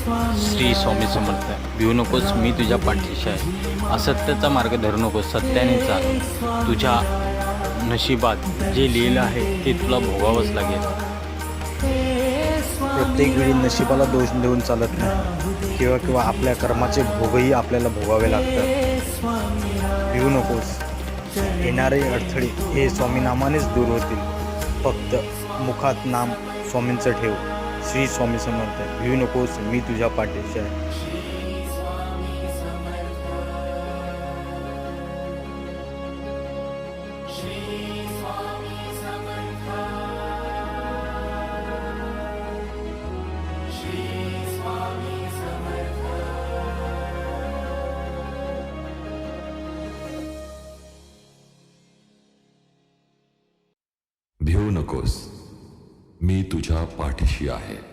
श्री स्वामी समर्थ. भिवू नकोस, मी तुझ्या पाठीशी आहे. असत्याचा मार्ग धरू नकोस, सत्याने चाल. तुझ्या नशिबात जे लिहिलं आहे ते तुला भोगावंच लागेल. प्रत्येक वेळी नशिबाला दोष देऊन चालत नाही. किंवा आपल्या कर्माचे भोगही आपल्याला भोगावे लागतात. भिवू नकोस, येणारे अडथळे हे स्वामीनामानेच दूर होतील. फक्त मुखात नाम स्वामींचं ठेव. श्री स्वामी समर्थ. भिवू नकोस, मी तुझ्या पाठीशी आहे. भिवू नकोस, मी तुझ्या पाठीशी आहे.